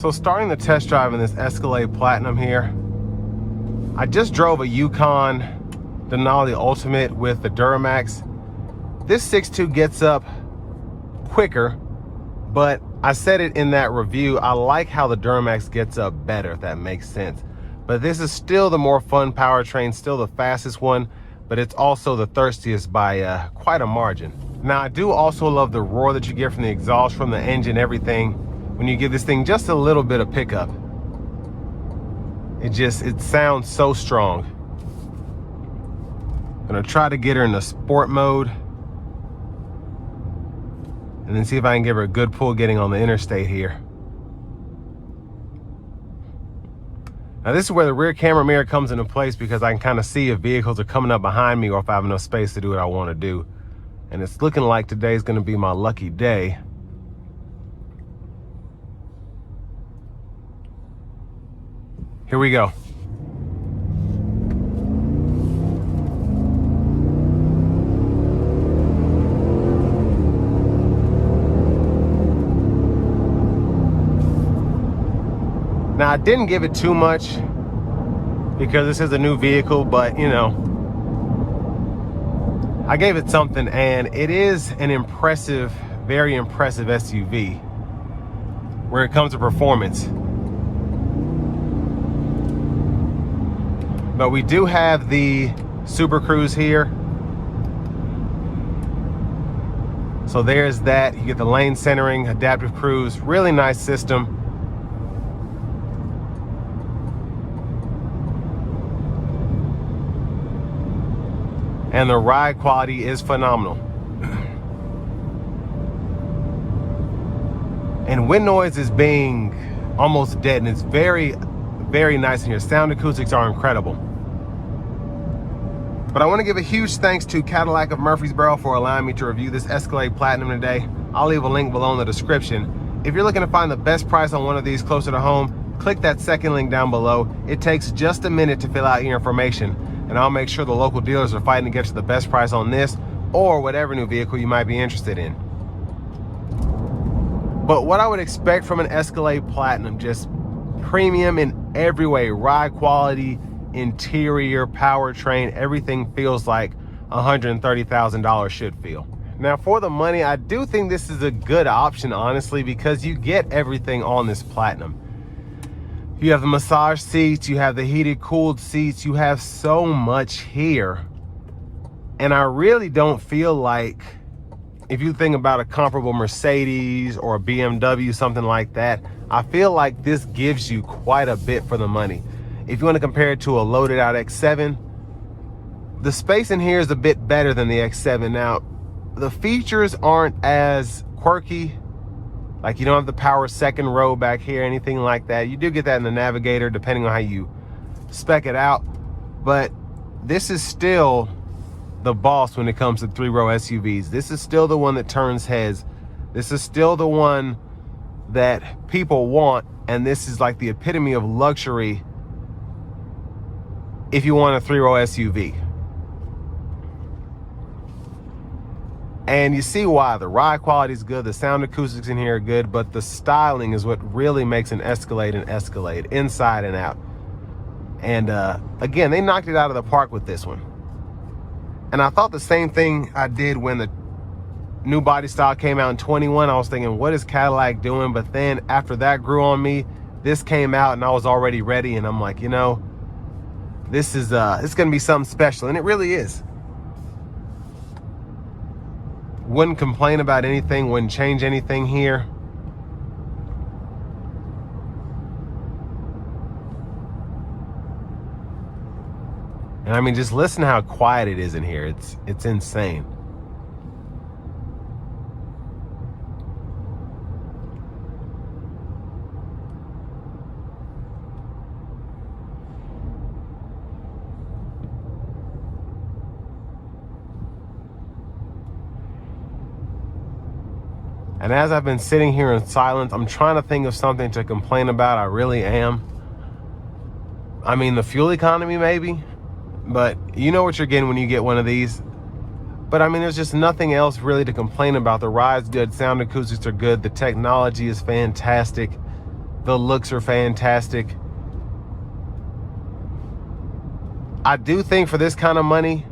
So starting the test drive in this Escalade Platinum here, I just drove a Yukon Denali Ultimate with the Duramax. This 6.2 gets up quicker, but I said it in that review, I like how the Duramax gets up better, if that makes sense. But this is still the more fun powertrain, still the fastest one, but it's also the thirstiest by quite a margin. Now I do also love the roar that you get from the exhaust, from the engine, everything. When you give this thing just a little bit of pickup, it sounds so strong. I'm gonna try to get her in the sport mode and then see if I can give her a good pull getting on the interstate here. Now this is where the rear camera mirror comes into place, because I can kind of see if vehicles are coming up behind me or if I have enough space to do what I want to do. And it's looking like today's gonna be my lucky day. Here we go. Now I didn't give it too much because this is a new vehicle, but you know, I gave it something, and it is an impressive, very impressive SUV where it comes to performance. But we do have the Super Cruise here. So there's that. You get the lane centering, adaptive cruise, really nice system. And the ride quality is phenomenal. And wind noise is being almost dead, and it's very, very nice in here. Sound acoustics are incredible. But I want to give a huge thanks to Cadillac of Murfreesboro for allowing me to review this Escalade Platinum today. I'll leave a link below in the description. If you're looking to find the best price on one of these closer to home, click that second link down below. It takes just a minute to fill out your information, and I'll make sure the local dealers are fighting to get you the best price on this or whatever new vehicle you might be interested in. But what I would expect from an Escalade Platinum, just premium in every way, ride quality, interior, powertrain, everything feels like $130,000 should feel. Now for the money, I do think this is a good option, honestly, because you get everything on this Platinum. You have the massage seats, you have the heated, cooled seats, you have so much here. And I really don't feel like, if you think about a comparable Mercedes or a BMW, something like that, I feel like this gives you quite a bit for the money. If you want to compare it to a loaded out X7, the space in here is a bit better than the X7. Now, the features aren't as quirky. Like, you don't have the power second row back here, anything like that. You do get that in the Navigator, depending on how you spec it out. But this is still the boss when it comes to three-row SUVs. This is still the one that turns heads. This is still the one that people want. And this is like the epitome of luxury if you want a three-row SUV. And you see why. The ride quality is good, the sound acoustics in here are good, but the styling is what really makes an Escalade, inside and out. And again, they knocked it out of the park with this one. And I thought the same thing I did when the new body style came out in 21. I was thinking, what is Cadillac doing? But then after that grew on me, this came out and I was already ready, and I'm like, you know, this is it's gonna be something special, and it really is. Wouldn't complain about anything, wouldn't change anything here. And I mean, just listen to how quiet it is in here. It's insane. And as I've been sitting here in silence, I'm trying to think of something to complain about. I really am. I mean, the fuel economy maybe, but you know what you're getting when you get one of these. But I mean, there's just nothing else really to complain about. The ride's good, sound acoustics are good, the technology is fantastic. The looks are fantastic. I do think for this kind of money,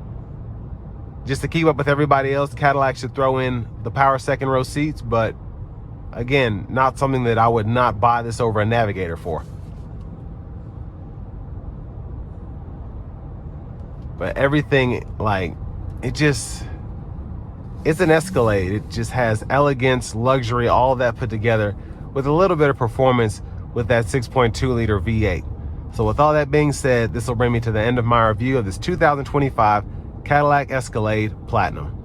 just to keep up with everybody else, Cadillac should throw in the power second row seats, but again, not something that I would not buy this over a Navigator for. But everything, like, it's an Escalade. It just has elegance, luxury, all of that put together with a little bit of performance with that 6.2 liter V8. So with all that being said, this will bring me to the end of my review of this 2025 Cadillac Escalade Platinum.